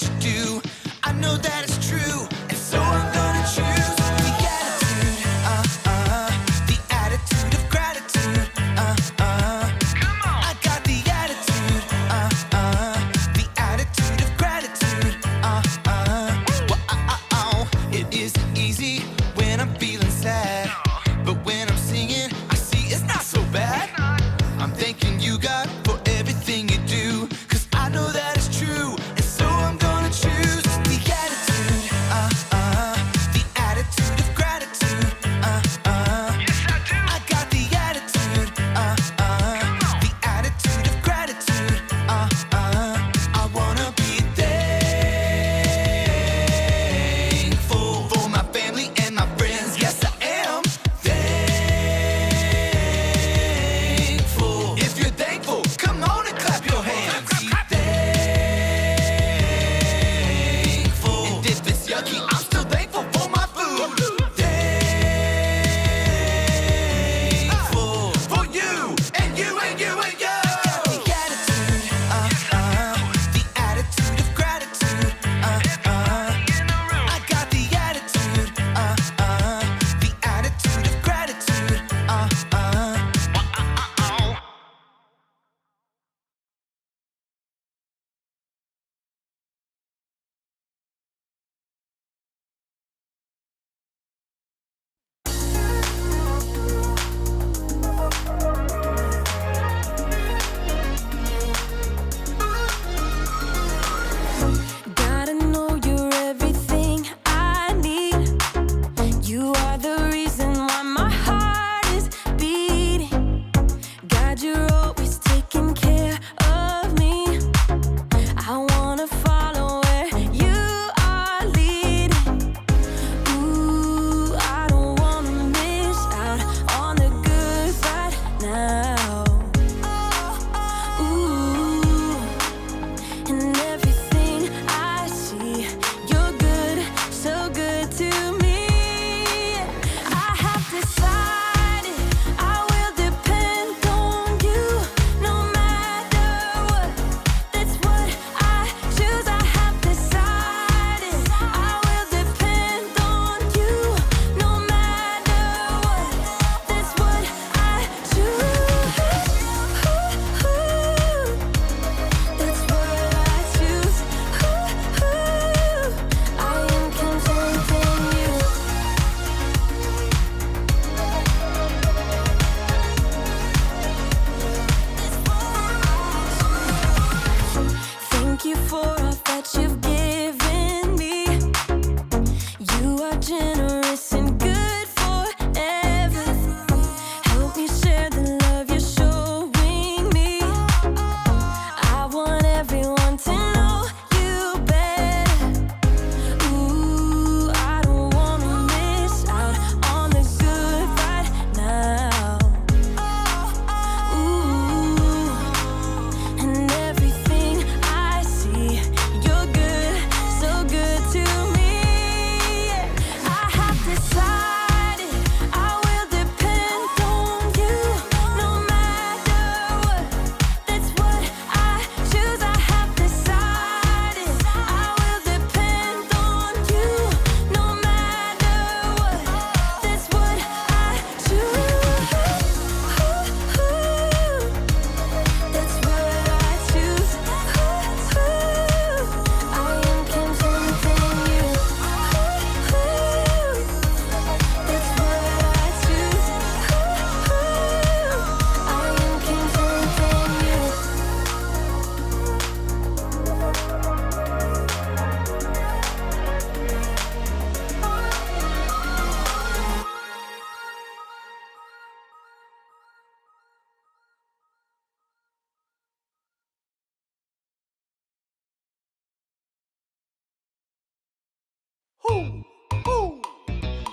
that you do. I know that it's true, and so I'm gonna choose the attitude, the attitude of gratitude, Come on. I got the attitude, the attitude of gratitude, Well, it isn't easy when I'm feeling sad, but when I'm singing, I see it's not so bad. I'm thanking you, God, for everything you do, 'cause I know that it's true, and so I'm gonna choose the attitude, the attitude of gratitude, Yes, I do. I got the attitude, the attitude of gratitude, I wanna be thankful for my family and my friends. Yes, I am thankful. If you're thankful, come on and clap your hands. Thankful. And if it's yucky, I'm still thankful for my food. Thankful for you and you and you and you. The attitude, the attitude of gratitude, I got the attitude, the attitude of gratitude, Gotta know you're everything I need. You are the reason why my heart is beating. God, you're always taking care of me. I wanna follow where you are leading. Ooh, I don't wanna miss out on the good right now. Ooh, and everything I see, you're good, so good to me. I have decided I will depend on you no matter what. That's what I choose. I have decided I will depend on you no matter what. That's what I choose. That's what I choose. I am content in you. Thank you for all that you've given me. You are generous and good forever. Help me share the love you're showing me. I want everyone to know you better. Ooh, I don't wanna miss out on the good right now. Ooh, and everything I see, you're good, so good to me. I have decided I will depend on you no matter what. That's what I choose. I have decided I will depend on you no matter what. That's what I choose. That's what I choose. I am content in you. That's what I choose. I am content in you.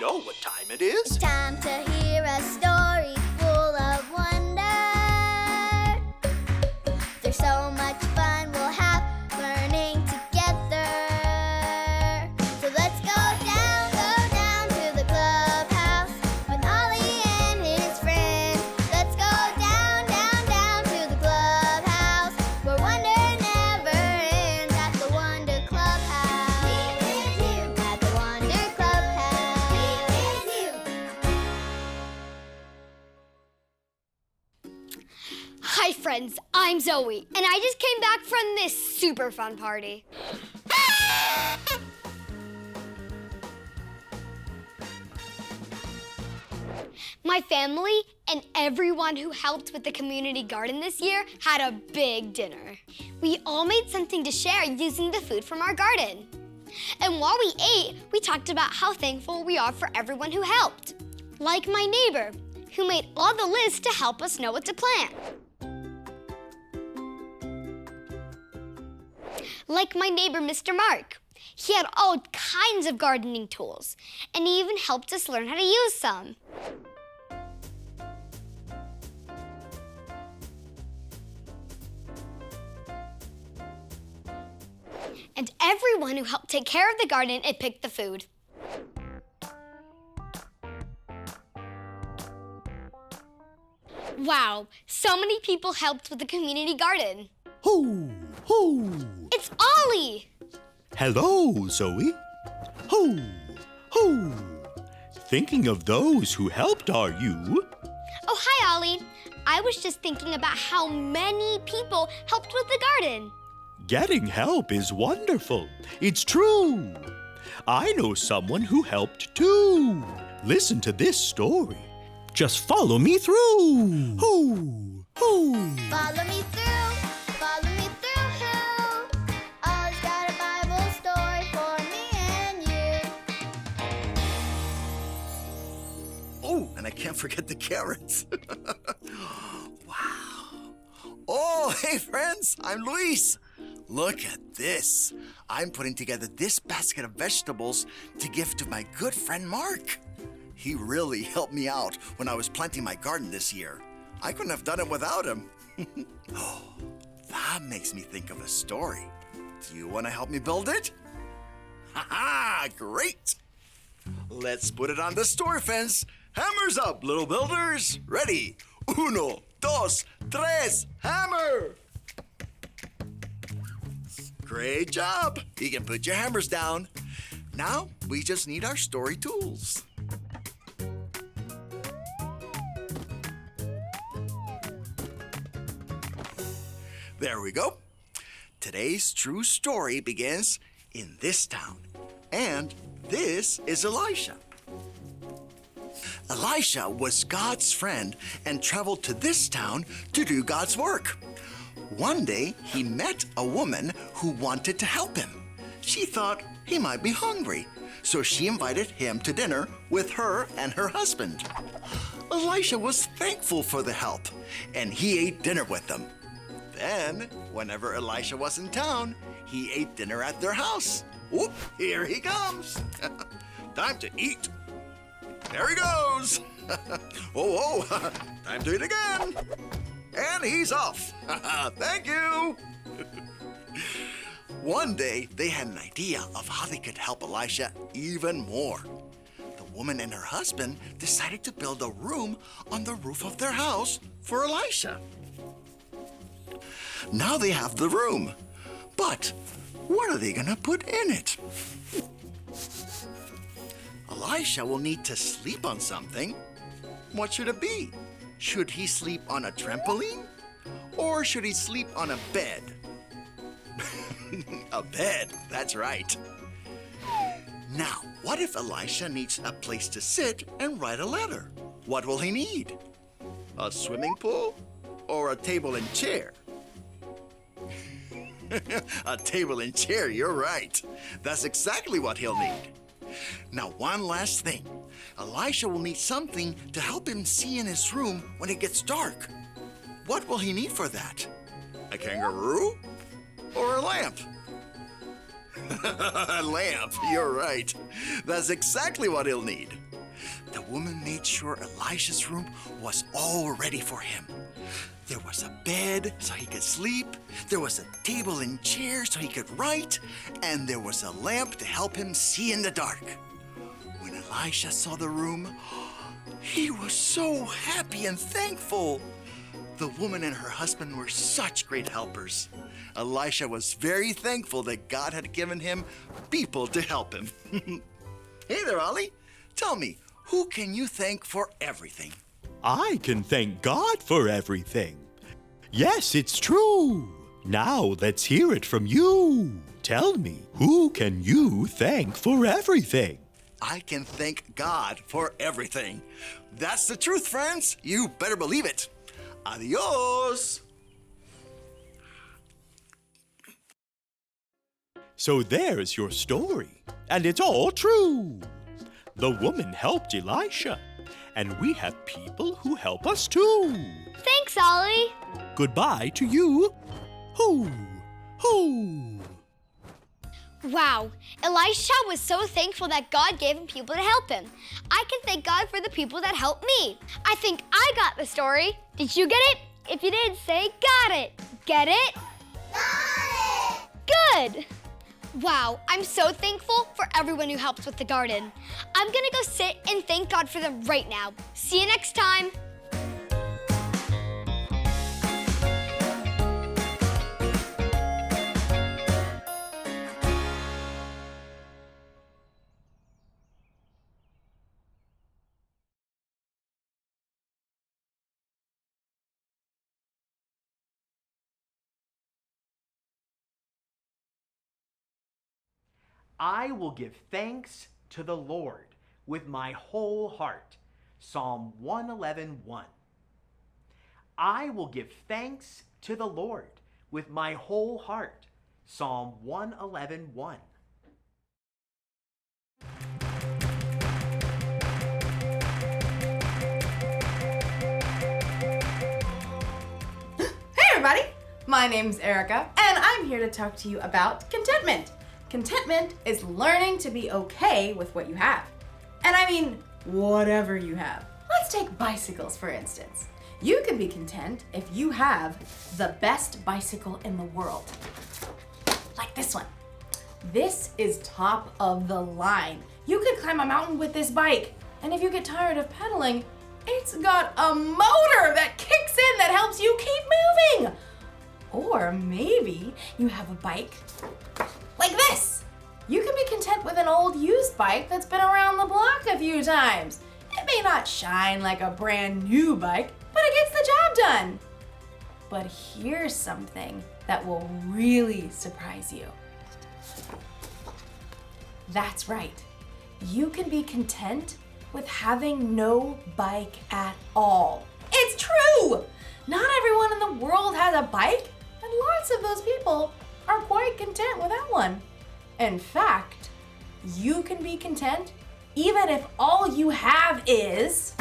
You know what time it is? Time to hear a story full of wonder. There's so much fun we'll have learning together. So let's go down to the clubhouse with Ollie and his friends. Let's go down to the clubhouse where wonder never ends at the Wonder Club. friends, I'm Zoe, and I just came back from this super fun party. My family and everyone who helped with the community garden this year had a big dinner. We all made something to share using the food from our garden. And while we ate, we talked about how thankful we are for everyone who helped. Like my neighbor, who made all the lists to help us know what to plant. Like my neighbor, Mr. Mark. He had all kinds of gardening tools, and he even helped us learn how to use some. And everyone who helped take care of the garden and pick the food. Wow, so many people helped with the community garden. Ho, ho. It's Ollie! Hello, Zoe. Ho, ho. Thinking of those who helped, are you? Oh, hi, Ollie. I was just thinking about how many people helped with the garden. Getting help is wonderful. It's true. I know someone who helped too. Listen to this story. Just follow me through. Ho, ho. Follow me through, follow me through, who? Ollie's got a Bible story for me and you. Oh, and I can't forget the carrots. Wow. Oh, hey friends, I'm Luis. Look at this. I'm putting together this basket of vegetables to give to my good friend Mark. He really helped me out when I was planting my garden this year. I couldn't have done it without him. Oh, that makes me think of a story. Do you want to help me build it? Ha-ha, great. Let's put it on the story fence. Hammers up, little builders. Ready? Uno, dos, tres, hammer. Great job. You can put your hammers down. Now, we just need our story tools. There we go. Today's true story begins in this town. And this is Elisha. Elisha was God's friend and traveled to this town to do God's work. One day, he met a woman who wanted to help him. She thought he might be hungry, so she invited him to dinner with her and her husband. Elisha was thankful for the help, and he ate dinner with them. Then, whenever Elisha was in town, he ate dinner at their house. Whoop, here he comes. Time to eat. There he goes. Whoa, whoa, time to eat again. And he's off. Thank you. One day, they had an idea of how they could help Elisha even more. The woman and her husband decided to build a room on the roof of their house for Elisha. Now they have the room, but what are they gonna put in it? Elisha will need to sleep on something. What should it be? Should he sleep on a trampoline? Or should he sleep on a bed? A bed, that's right. Now, what if Elisha needs a place to sit and write a letter? What will he need? A swimming pool or a table and chair? A table and chair, you're right. That's exactly what he'll need. Now, one last thing. Elisha will need something to help him see in his room when it gets dark. What will he need for that? A kangaroo or a lamp? A lamp, you're right. That's exactly what he'll need. The woman made sure Elisha's room was all ready for him. There was a bed so he could sleep, there was a table and chair so he could write, and there was a lamp to help him see in the dark. When Elisha saw the room, he was so happy and thankful. The woman and her husband were such great helpers. Elisha was very thankful that God had given him people to help him. Hey there, Ollie. Tell me, who can you thank for everything? I can thank God for everything. Yes, it's true. Now let's hear it from you. Tell me, who can you thank for everything? I can thank God for everything. That's the truth, friends. You better believe it. Adios. So there's your story, and it's all true. The woman helped Elisha, and we have people who help us too. Thanks, Ollie. Goodbye to you. Hoo, hoo. Wow, Elisha was so thankful that God gave him people to help him. I can thank God for the people that helped me. I think I got the story. Did you get it? If you did, say got it. Get it? Got it! Good. Wow, I'm so thankful for everyone who helps with the garden. I'm gonna go sit and thank God for them right now. See you next time. I will give thanks to the Lord with my whole heart. Psalm 111:1. I will give thanks to the Lord with my whole heart. Psalm 111:1. Hey everybody! My name's Erica, and I'm here to talk to you about contentment. Contentment is learning to be okay with what you have. And I mean, whatever you have. Let's take bicycles, for instance. You can be content if you have the best bicycle in the world. Like this one. This is top of the line. You could climb a mountain with this bike. And if you get tired of pedaling, it's got a motor that kicks in that helps you keep moving. Or maybe you have a bike like this. You can be content with an old used bike that's been around the block a few times. It may not shine like a brand new bike, but it gets the job done. But here's something that will really surprise you. That's right. You can be content with having no bike at all. It's true! Not everyone in the world has a bike, and lots of those people are quite content without one. In fact, you can be content even if all you have is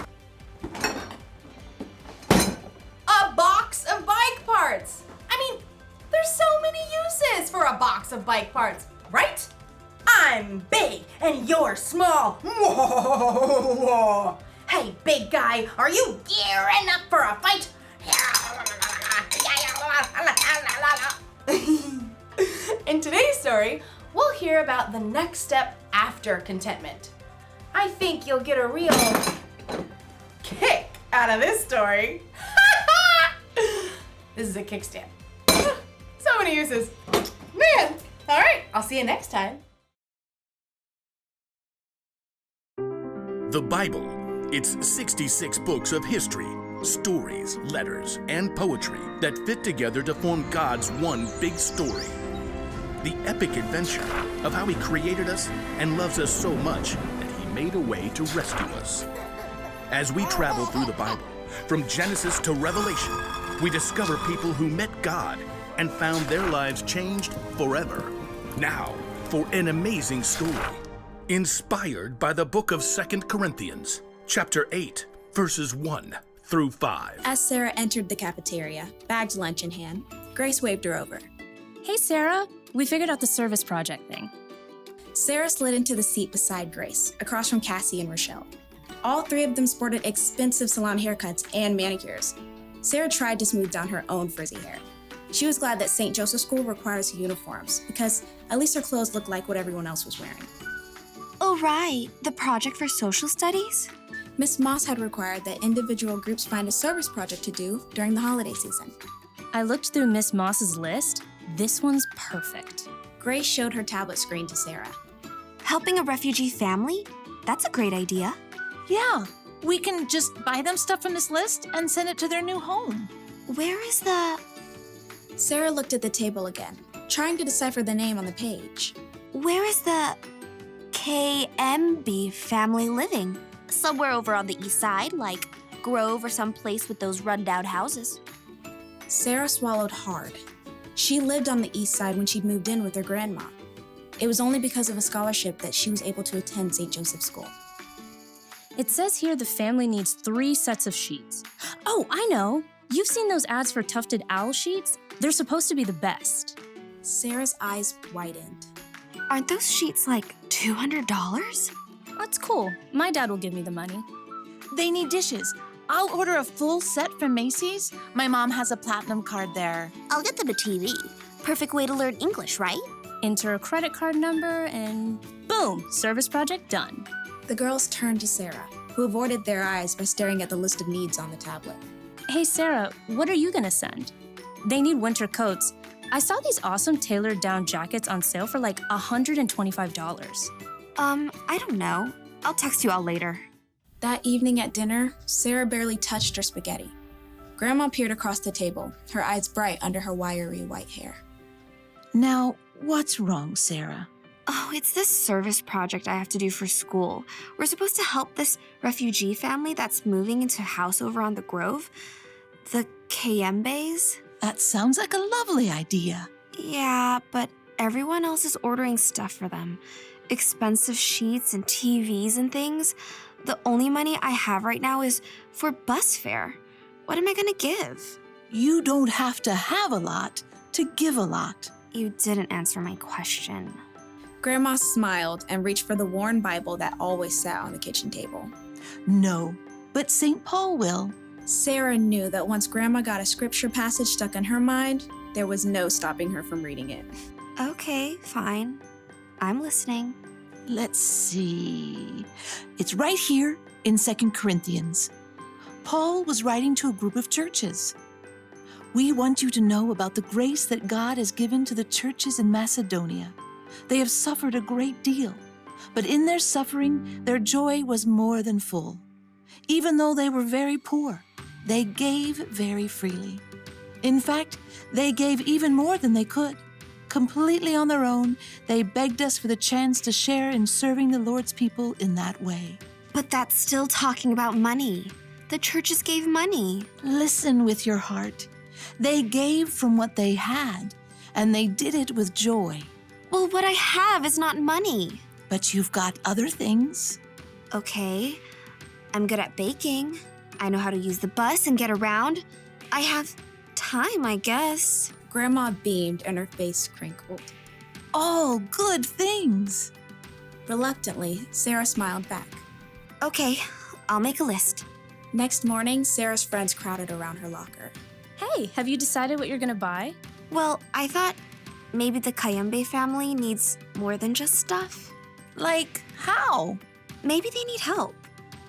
a box of bike parts. I mean, there's so many uses for a box of bike parts, right? I'm big and you're small. Hey, big guy, are you gearing up for a fight? In today's story, we'll hear about the next step after contentment. I think you'll get a real kick out of this story. This is a kickstand. So many uses. Man, all right, I'll see you next time. The Bible. It's 66 books of history, stories, letters, and poetry that fit together to form God's one big story. The epic adventure of how He created us and loves us so much that He made a way to rescue us. As we travel through the Bible, from Genesis to Revelation, we discover people who met God and found their lives changed forever. Now, for an amazing story, inspired by the book of 2 Corinthians, chapter 8, verses 1 through 5. As Sarah entered the cafeteria, bagged lunch in hand, Grace waved her over. Hey, Sarah, we figured out the service project thing. Sarah slid into the seat beside Grace, across from Cassie and Rochelle. All three of them sported expensive salon haircuts and manicures. Sarah tried to smooth down her own frizzy hair. She was glad that St. Joseph's School requires uniforms, because at least her clothes looked like what everyone else was wearing. Oh, right, the project for social studies? Miss Moss had required that individual groups find a service project to do during the holiday season. I looked through Miss Moss's list. This one's perfect. Grace showed her tablet screen to Sarah. Helping a refugee family? That's a great idea. Yeah, we can just buy them stuff from this list and send it to their new home. Where is the... Sarah looked at the table again, trying to decipher the name on the page. Where is the KMB family living? Somewhere over on the east side, like Grove or some place with those rundown houses. Sarah swallowed hard. She lived on the east side when she moved in with her grandma. It was only because of a scholarship that she was able to attend St. Joseph's School. It says here the family needs 3 sets of sheets. Oh, I know. You've seen those ads for tufted owl sheets? They're supposed to be the best. Sarah's eyes widened. Aren't those sheets like $200? That's cool. My dad will give me the money. They need dishes. I'll order a full set from Macy's. My mom has a platinum card there. I'll get them a TV. Perfect way to learn English, right? Enter a credit card number and boom, service project done. The girls turned to Sarah, who avoided their eyes by staring at the list of needs on the tablet. Hey Sarah, what are you gonna send? They need winter coats. I saw these awesome tailored down jackets on sale for like $125. I don't know. I'll text you all later. That evening at dinner, Sarah barely touched her spaghetti. Grandma peered across the table, her eyes bright under her wiry white hair. Now, what's wrong, Sarah? Oh, it's this service project I have to do for school. We're supposed to help this refugee family that's moving into a house over on the Grove. The Kayembes. That sounds like a lovely idea. Yeah, but everyone else is ordering stuff for them. Expensive sheets and TVs and things. The only money I have right now is for bus fare. What am I gonna give? You don't have to have a lot to give a lot. You didn't answer my question. Grandma smiled and reached for the worn Bible that always sat on the kitchen table. No, but St. Paul will. Sarah knew that once Grandma got a scripture passage stuck in her mind, there was no stopping her from reading it. Okay, fine. I'm listening. Let's see. It's right here in 2 Corinthians. Paul was writing to a group of churches. We want you to know about the grace that God has given to the churches in Macedonia. They have suffered a great deal, but in their suffering, their joy was more than full. Even though they were very poor, they gave very freely. In fact, they gave even more than they could. Completely on their own, they begged us for the chance to share in serving the Lord's people in that way. But that's still talking about money. The churches gave money. Listen with your heart. They gave from what they had, and they did it with joy. Well, what I have is not money. But you've got other things. Okay. I'm good at baking. I know how to use the bus and get around. I have time, I guess. Grandma beamed and her face crinkled. All good things. Reluctantly, Sarah smiled back. Okay, I'll make a list. Next morning, Sarah's friends crowded around her locker. Hey, have you decided what you're gonna buy? Well, I thought maybe the Kayembe family needs more than just stuff. Like how? Maybe they need help.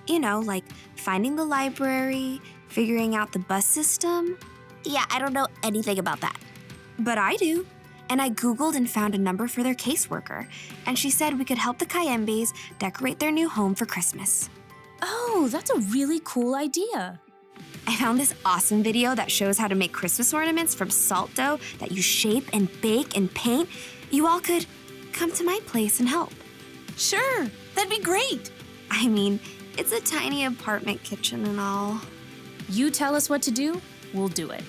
You know, like finding the library, figuring out the bus system. Yeah, I don't know anything about that. But I do. And I Googled and found a number for their caseworker. And she said we could help the Kayembes decorate their new home for Christmas. Oh, that's a really cool idea. I found this awesome video that shows how to make Christmas ornaments from salt dough that you shape and bake and paint. You all could come to my place and help. Sure, that'd be great. I mean, it's a tiny apartment kitchen and all. You tell us what to do, we'll do it.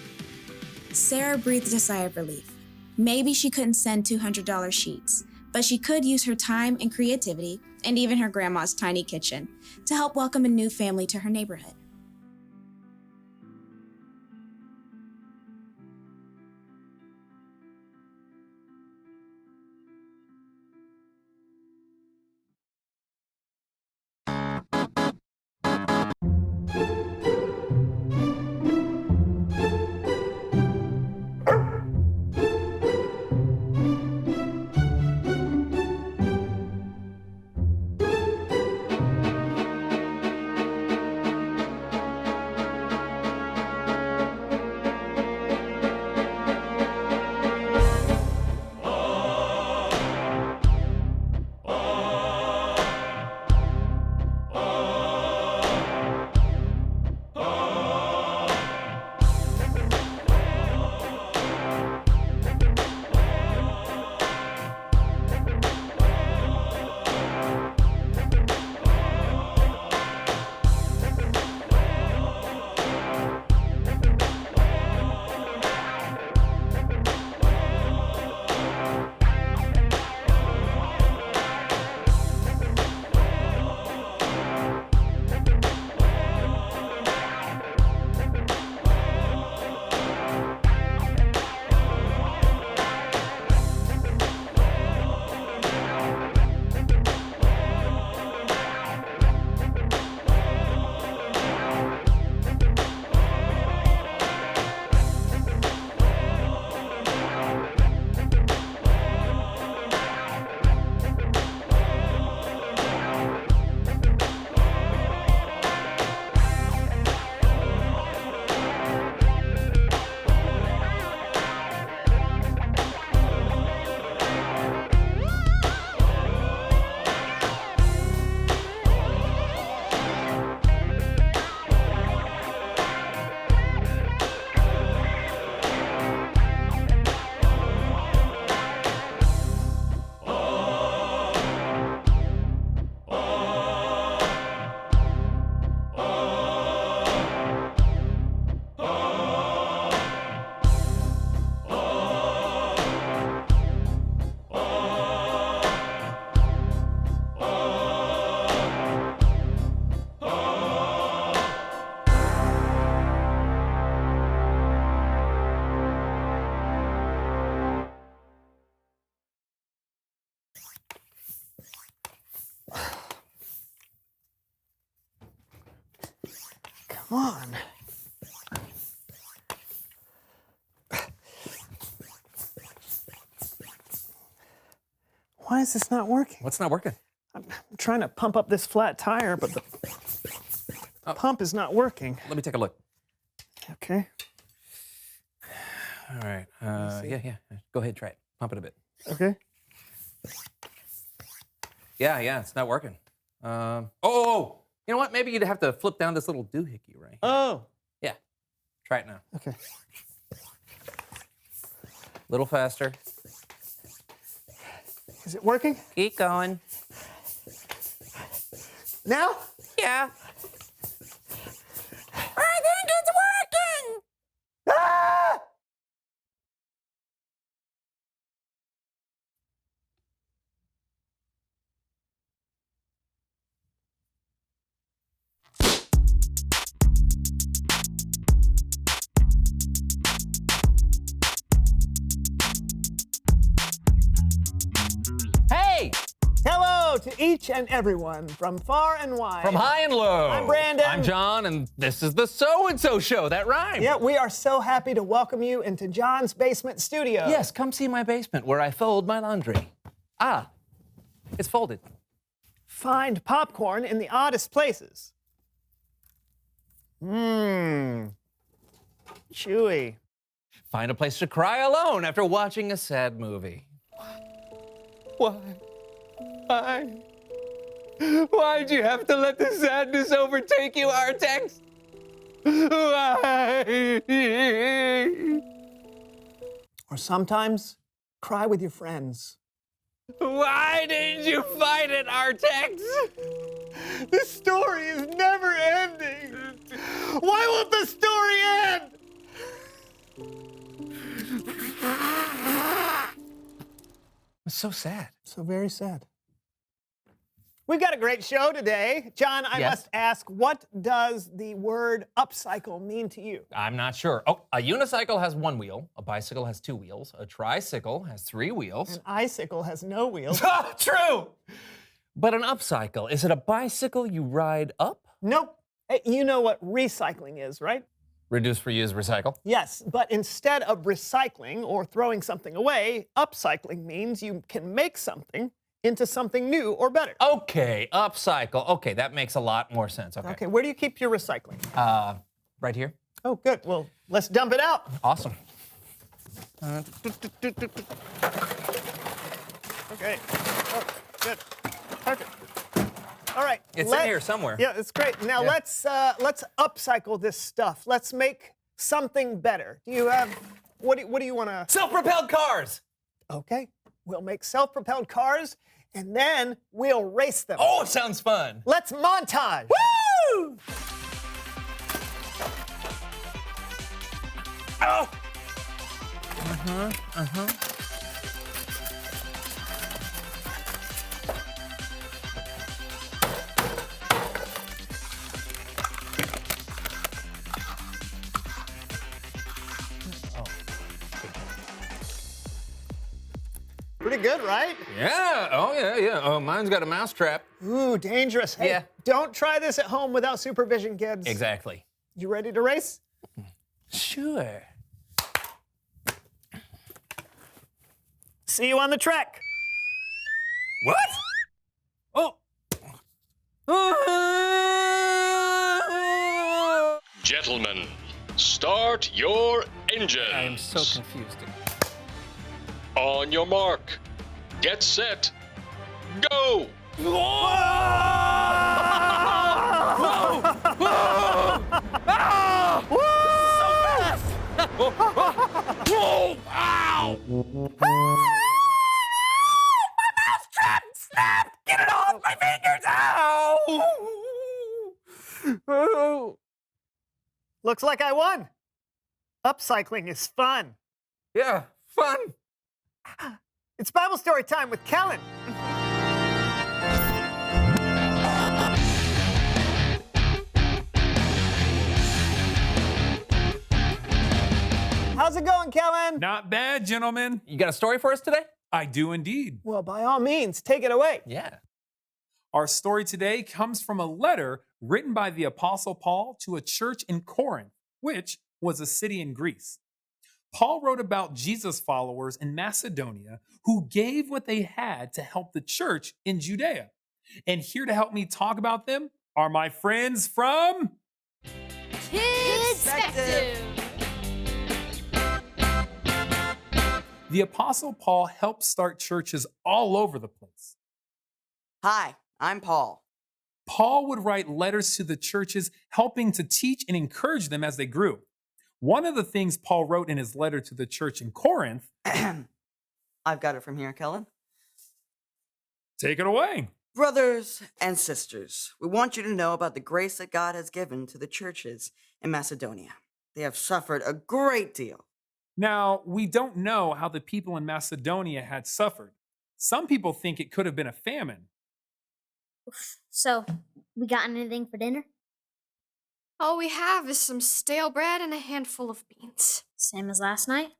Sarah breathed a sigh of relief. Maybe she couldn't send $200 sheets, but she could use her time and creativity, and even her grandma's tiny kitchen, to help welcome a new family to her neighborhood. Come on. Why is this not working? What's not working? I'm trying to pump up this flat tire, but the pump is not working. Let me take a look. Okay. All right. Yeah. Go ahead, try it. Pump it a bit. Okay. Yeah, it's not working. Oh! You know what? Maybe you'd have to flip down this little doohickey right here. Oh. Yeah. Try it now. Okay. A little faster. Is it working? Keep going. Now? Yeah. I think it's working! Ah! Hey! Hello to each and everyone from far and wide. From high and low. I'm Brandon. I'm John, and this is the So-and-So Show. That rhymes. Yeah, we are so happy to welcome you into John's basement studio. Yes, come see my basement where I fold my laundry. Ah, it's folded. Find popcorn in the oddest places. Mmm. Chewy. Find a place to cry alone after watching a sad movie. Why? Why'd you have to let the sadness overtake you, Artex? Why? Or sometimes, cry with your friends. Why didn't you fight it, Artex? The story is never ending. Why won't the story end? It's so sad. So very sad. We've got a great show today. John, I must ask, what does the word upcycle mean to you? I'm not sure. Oh, a unicycle has one wheel, a bicycle has two wheels, a tricycle has three wheels. An icicle has no wheels. True! But an upcycle, is it a bicycle you ride up? Nope. Hey, you know what recycling is, right? Reduce, reuse, recycle? Yes, but instead of recycling or throwing something away, upcycling means you can make something into something new or better. Okay, upcycle. Okay, that makes a lot more sense. Okay, where do you keep your recycling? Right here. Oh, good. Well, let's dump it out. Awesome. Okay. Oh, good. Perfect. All right. It's in here somewhere. Yeah, it's great. Now let's upcycle this stuff. Let's make something better. Do you have what do you want to? Self-propelled cars. Okay. We'll make self-propelled cars, and then we'll race them. Oh, it sounds fun. Let's montage. Woo! Oh! Pretty good, right? Yeah. Oh, yeah. Oh, mine's got a mouse trap. Ooh, dangerous. Hey, Yeah. Don't try this at home without supervision, kids. Exactly. You ready to race? Sure. See you on the track. What? Oh. Gentlemen, start your engines. I am so confused. On your mark. Get set. Go! Whoa! Ow! My mouse trap snapped! Get it off my fingers! Ow! Looks like I won. Upcycling is fun. Yeah, fun. It's Bible story time with Kellen. How's it going, Kellen? Not bad, gentlemen. You got a story for us today? I do indeed. Well, by all means, take it away. Yeah. Our story today comes from a letter written by the Apostle Paul to a church in Corinth, which was a city in Greece. Paul wrote about Jesus followers in Macedonia who gave what they had to help the church in Judea. And here to help me talk about them are my friends from Kidspective. The Apostle Paul helped start churches all over the place. Hi, I'm Paul. Paul would write letters to the churches, helping to teach and encourage them as they grew. One of the things Paul wrote in his letter to the church in Corinth. I've got it from here, Kellen. Take it away. Brothers and sisters, we want you to know about the grace that God has given to the churches in Macedonia. They have suffered a great deal. Now, we don't know how the people in Macedonia had suffered. Some people think it could have been a famine. So, we got anything for dinner? All we have is some stale bread and a handful of beans. Same as last night?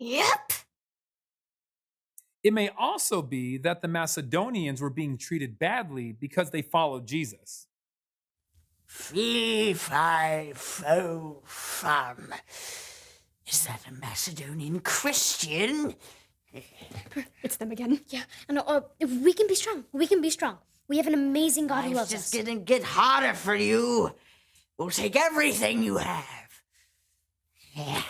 Yep. It may also be that the Macedonians were being treated badly because they followed Jesus. Fee, fi, fo, fum. Is that a Macedonian Christian? It's them again. Yeah, we can be strong. We can be strong. We have an amazing God who loves Life's us. just gonna get harder for you. We'll take everything you have. Yeah.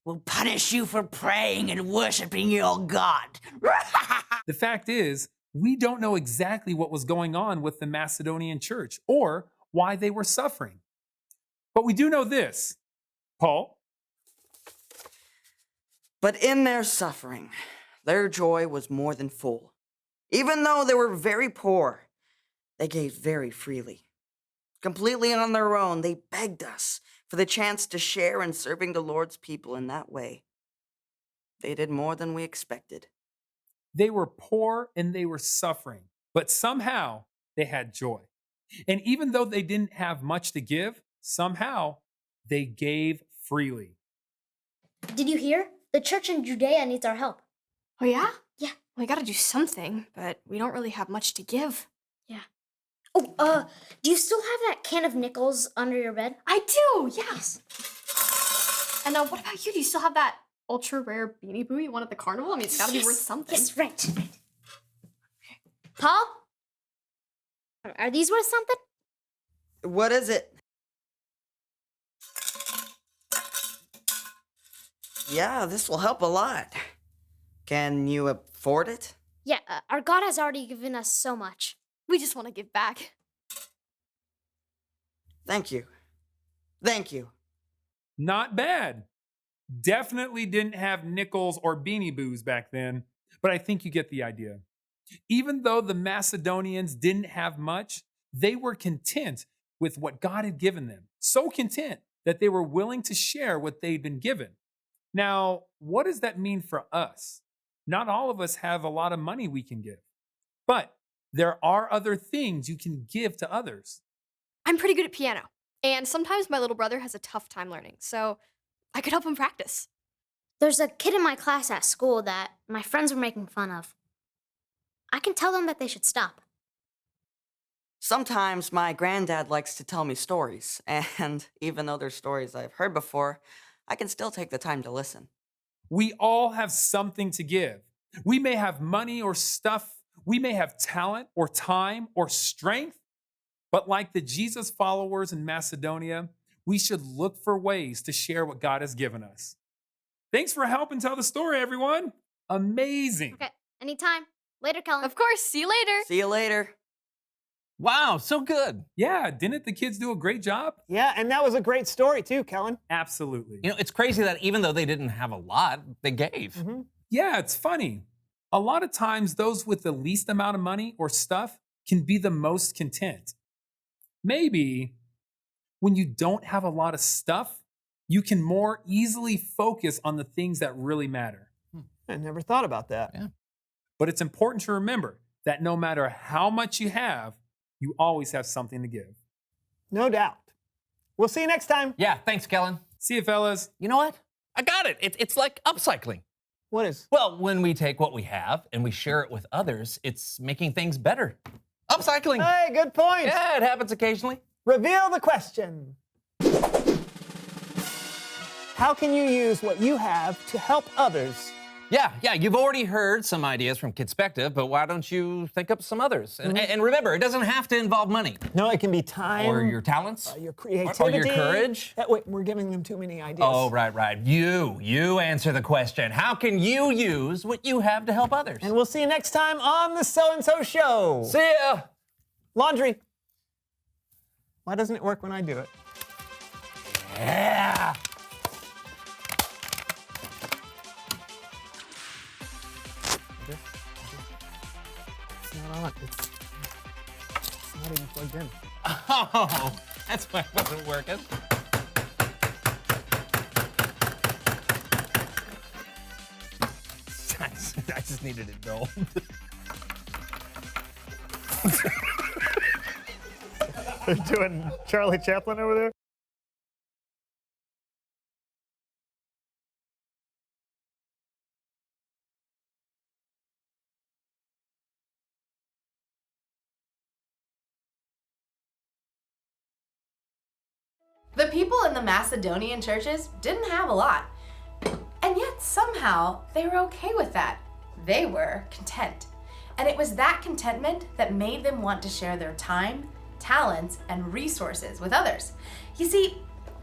We'll punish you for praying and worshiping your God. The fact is, we don't know exactly what was going on with the Macedonian church or why they were suffering. But we do know this. Paul? But in their suffering, their joy was more than full. Even though they were very poor, they gave very freely. Completely on their own, they begged us for the chance to share in serving the Lord's people in that way. They did more than we expected. They were poor and they were suffering, but somehow they had joy. And even though they didn't have much to give, somehow they gave freely. Did you hear? The church in Judea needs our help. Oh, yeah? Yeah. We gotta do something, but we don't really have much to give. Yeah. Oh, do you still have that can of nickels under your bed? I do, yes. And what about you? Do you still have that ultra rare Beanie Boo you won at the carnival? I mean, it's gotta be worth something. Yes, right. Paul? Are these worth something? What is it? Yeah, this will help a lot. Can you afford it? Yeah, our God has already given us so much. We just want to give back. Thank you. Thank you. Not bad. Definitely didn't have nickels or Beanie Boos back then, but I think you get the idea. Even though the Macedonians didn't have much, they were content with what God had given them. So content that they were willing to share what they'd been given. Now, what does that mean for us? Not all of us have a lot of money we can give, but there are other things you can give to others. I'm pretty good at piano, and sometimes my little brother has a tough time learning, so I could help him practice. There's a kid in my class at school that my friends were making fun of. I can tell them that they should stop. Sometimes my granddad likes to tell me stories, and even though they're stories I've heard before, I can still take the time to listen. We all have something to give. We may have money or stuff. We may have talent or time or strength. But like the Jesus followers in Macedonia, we should look for ways to share what God has given us. Thanks for helping tell the story, everyone. Amazing. Okay, anytime. Later, Kellen. Of course, see you later. See you later. Wow, so good. Yeah, didn't the kids do a great job? Yeah, and that was a great story too, Kellen. Absolutely. You know, it's crazy that even though they didn't have a lot, they gave. Mm-hmm. Yeah, it's funny. A lot of times, those with the least amount of money or stuff can be the most content. Maybe when you don't have a lot of stuff, you can more easily focus on the things that really matter. I never thought about that. Yeah. But it's important to remember that no matter how much you have, you always have something to give. No doubt. We'll see you next time. Yeah, thanks, Kellen. See you, fellas. You know what? I got it. It's like upcycling. What is? Well, when we take what we have and we share it with others, it's making things better. Upcycling. Hey, good point. Yeah, it happens occasionally. Reveal the question. How can you use what you have to help others? Yeah, you've already heard some ideas from Kidspective, but why don't you think up some others? And remember, it doesn't have to involve money. No, it can be time. Or your talents. Your creativity. Or your courage. Wait, we're giving them too many ideas. Oh, right. You answer the question. How can you use what you have to help others? And we'll see you next time on the So-and-So Show. See ya. Laundry. Why doesn't it work when I do it? Yeah. It's not on. It's not even plugged in. Oh, that's why it wasn't working. I just needed it dulled. They're doing Charlie Chaplin over there. The people in the Macedonian churches didn't have a lot. And yet somehow they were okay with that. They were content. And it was that contentment that made them want to share their time, talents, and resources with others. You see,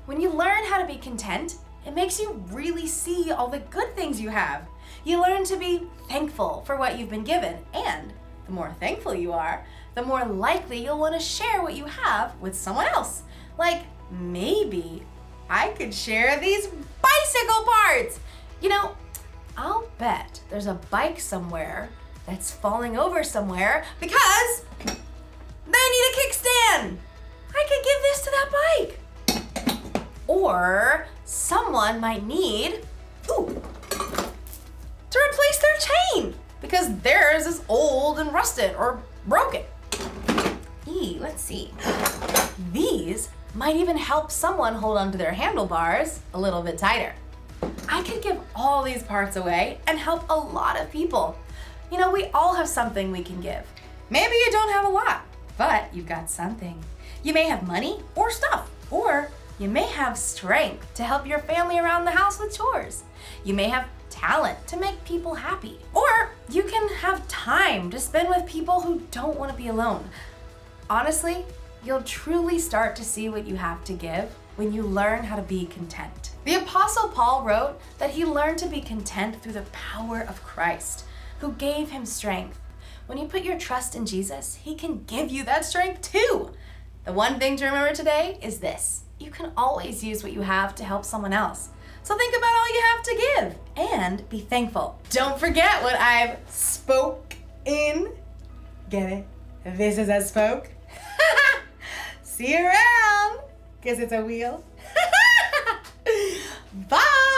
when you learn how to be content, it makes you really see all the good things you have. You learn to be thankful for what you've been given, and the more thankful you are, the more likely you'll want to share what you have with someone else. Like, maybe I could share these bicycle parts. You know, I'll bet there's a bike somewhere that's falling over somewhere because they need a kickstand. I could give this to that bike. Or someone might need, to replace their chain because theirs is old and rusted or broken. Let's see. These might even help someone hold onto their handlebars a little bit tighter. I could give all these parts away and help a lot of people. You know, we all have something we can give. Maybe you don't have a lot, but you've got something. You may have money or stuff, or you may have strength to help your family around the house with chores. You may have talent to make people happy, or you can have time to spend with people who don't want to be alone. Honestly, you'll truly start to see what you have to give when you learn how to be content. The Apostle Paul wrote that he learned to be content through the power of Christ, who gave him strength. When you put your trust in Jesus, he can give you that strength too. The one thing to remember today is this: you can always use what you have to help someone else. So think about all you have to give and be thankful. Don't forget what I've spoke in. Get it? This is a spoke. See you around, because it's a wheel. Bye!